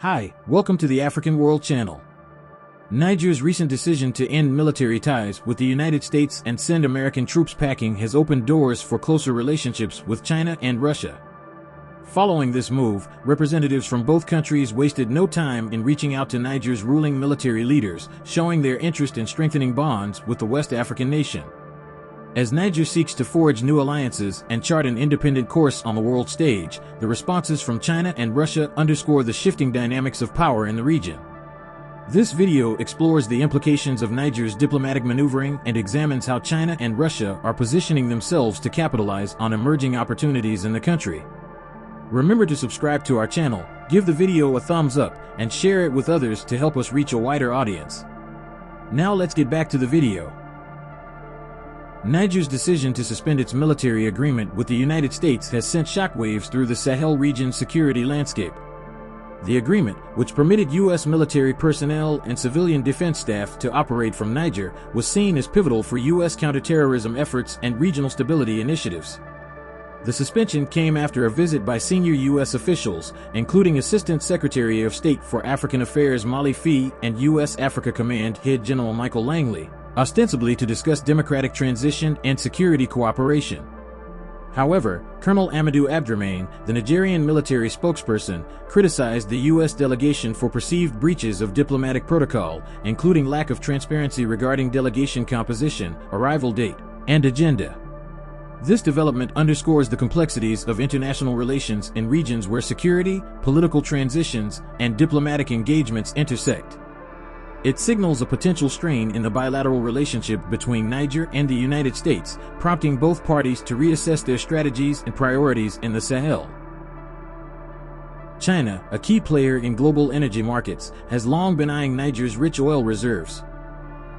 Hi, welcome to the African World Channel. Niger's recent decision to end military ties with the United States and send American troops packing has opened doors for closer relationships with China and Russia. Following this move, representatives from both countries wasted no time in reaching out to Niger's ruling military leaders, showing their interest in strengthening bonds with the West African nation. As Niger seeks to forge new alliances and chart an independent course on the world stage, the responses from China and Russia underscore the shifting dynamics of power in the region. This video explores the implications of Niger's diplomatic maneuvering and examines how China and Russia are positioning themselves to capitalize on emerging opportunities in the country. Remember to subscribe to our channel, give the video a thumbs up, and share it with others to help us reach a wider audience. Now let's get back to the video. Niger's decision to suspend its military agreement with the United States has sent shockwaves through the Sahel region's security landscape. The agreement, which permitted U.S. military personnel and civilian defense staff to operate from Niger, was seen as pivotal for U.S. counterterrorism efforts and regional stability initiatives. The suspension came after a visit by senior U.S. officials, including Assistant Secretary of State for African Affairs Molly Fee and U.S. Africa Command Head General Michael Langley, ostensibly to discuss democratic transition and security cooperation. However, Colonel Amadou Abdrahmane, the Nigerian military spokesperson, criticized the U.S. delegation for perceived breaches of diplomatic protocol, including lack of transparency regarding delegation composition, arrival date, and agenda. This development underscores the complexities of international relations in regions where security, political transitions, and diplomatic engagements intersect. It signals a potential strain in the bilateral relationship between Niger and the United States, prompting both parties to reassess their strategies and priorities in the Sahel. China, a key player in global energy markets, has long been eyeing Niger's rich oil reserves.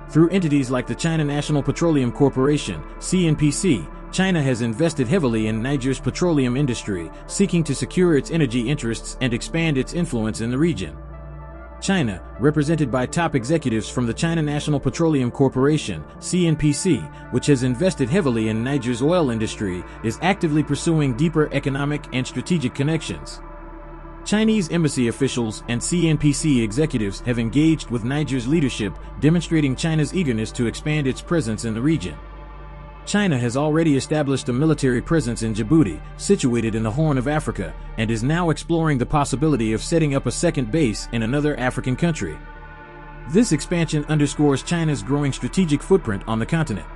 Through entities like the China National Petroleum Corporation, CNPC, China has invested heavily in Niger's petroleum industry, seeking to secure its energy interests and expand its influence in the region. China, represented by top executives from the China National Petroleum Corporation, CNPC, which has invested heavily in Niger's oil industry, is actively pursuing deeper economic and strategic connections. Chinese embassy officials and CNPC executives have engaged with Niger's leadership, demonstrating China's eagerness to expand its presence in the region. China has already established a military presence in Djibouti, situated in the Horn of Africa, and is now exploring the possibility of setting up a second base in another African country. This expansion underscores China's growing strategic footprint on the continent.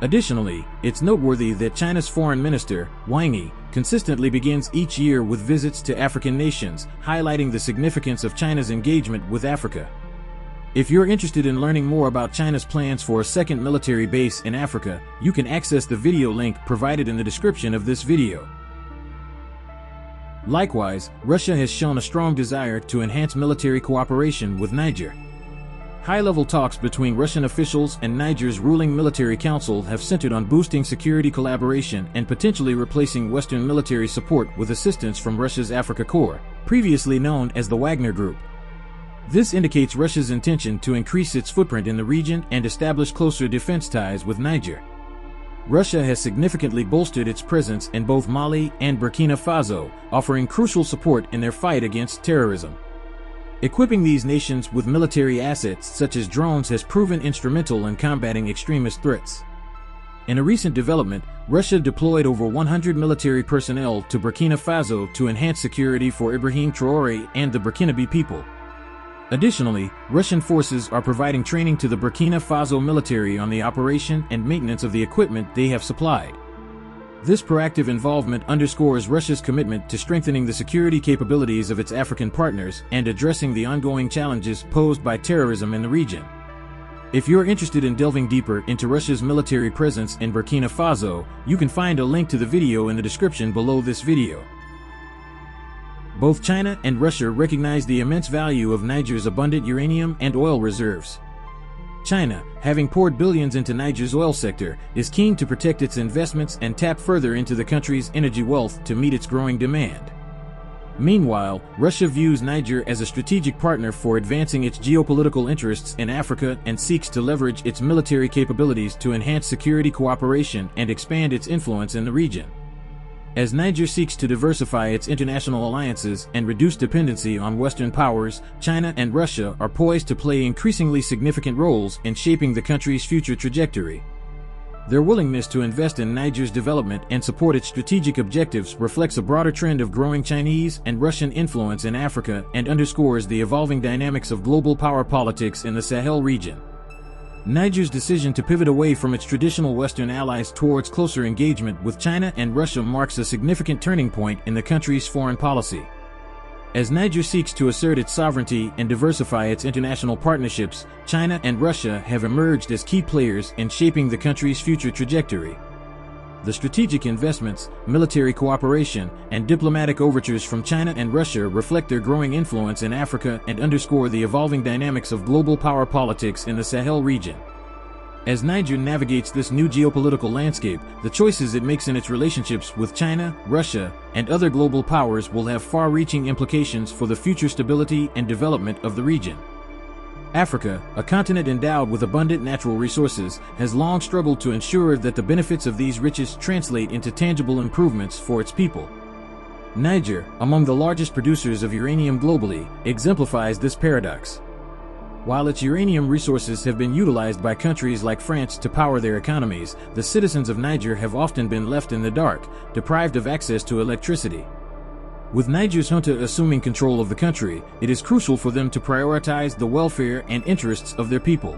Additionally, it's noteworthy that China's foreign minister, Wang Yi, consistently begins each year with visits to African nations, highlighting the significance of China's engagement with Africa. If you're interested in learning more about China's plans for a second military base in Africa, you can access the video link provided in the description of this video. Likewise, Russia has shown a strong desire to enhance military cooperation with Niger. High-level talks between Russian officials and Niger's ruling military council have centered on boosting security collaboration and potentially replacing Western military support with assistance from Russia's Africa Corps, previously known as the Wagner Group. This indicates Russia's intention to increase its footprint in the region and establish closer defense ties with Niger. Russia has significantly bolstered its presence in both Mali and Burkina Faso, offering crucial support in their fight against terrorism. Equipping these nations with military assets such as drones has proven instrumental in combating extremist threats. In a recent development, Russia deployed over 100 military personnel to Burkina Faso to enhance security for Ibrahim Traoré and the Burkinabe people. Additionally, Russian forces are providing training to the Burkina Faso military on the operation and maintenance of the equipment they have supplied. This proactive involvement underscores Russia's commitment to strengthening the security capabilities of its African partners and addressing the ongoing challenges posed by terrorism in the region. If you're interested in delving deeper into Russia's military presence in Burkina Faso, you can find a link to the video in the description below this video. Both China and Russia recognize the immense value of Niger's abundant uranium and oil reserves. China, having poured billions into Niger's oil sector, is keen to protect its investments and tap further into the country's energy wealth to meet its growing demand. Meanwhile, Russia views Niger as a strategic partner for advancing its geopolitical interests in Africa and seeks to leverage its military capabilities to enhance security cooperation and expand its influence in the region. As Niger seeks to diversify its international alliances and reduce dependency on Western powers, China and Russia are poised to play increasingly significant roles in shaping the country's future trajectory. Their willingness to invest in Niger's development and support its strategic objectives reflects a broader trend of growing Chinese and Russian influence in Africa and underscores the evolving dynamics of global power politics in the Sahel region. Niger's decision to pivot away from its traditional Western allies towards closer engagement with China and Russia marks a significant turning point in the country's foreign policy. As Niger seeks to assert its sovereignty and diversify its international partnerships, China and Russia have emerged as key players in shaping the country's future trajectory. The strategic investments, military cooperation, and diplomatic overtures from China and Russia reflect their growing influence in Africa and underscore the evolving dynamics of global power politics in the Sahel region. As Niger navigates this new geopolitical landscape, the choices it makes in its relationships with China, Russia, and other global powers will have far-reaching implications for the future stability and development of the region. Africa, a continent endowed with abundant natural resources, has long struggled to ensure that the benefits of these riches translate into tangible improvements for its people. Niger, among the largest producers of uranium globally, exemplifies this paradox. While its uranium resources have been utilized by countries like France to power their economies, the citizens of Niger have often been left in the dark, deprived of access to electricity. With Niger's junta assuming control of the country, it is crucial for them to prioritize the welfare and interests of their people.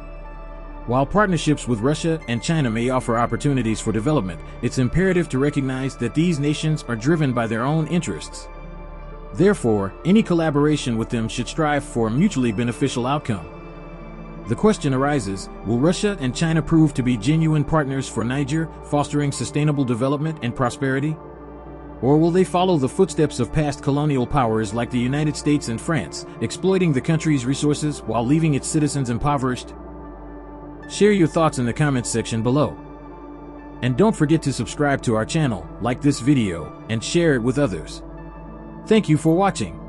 While partnerships with Russia and China may offer opportunities for development, it's imperative to recognize that these nations are driven by their own interests. Therefore, any collaboration with them should strive for a mutually beneficial outcome. The question arises, will Russia and China prove to be genuine partners for Niger, fostering sustainable development and prosperity? Or will they follow the footsteps of past colonial powers like the United States and France, exploiting the country's resources while leaving its citizens impoverished? Share your thoughts in the comments section below. And don't forget to subscribe to our channel, like this video, and share it with others. Thank you for watching.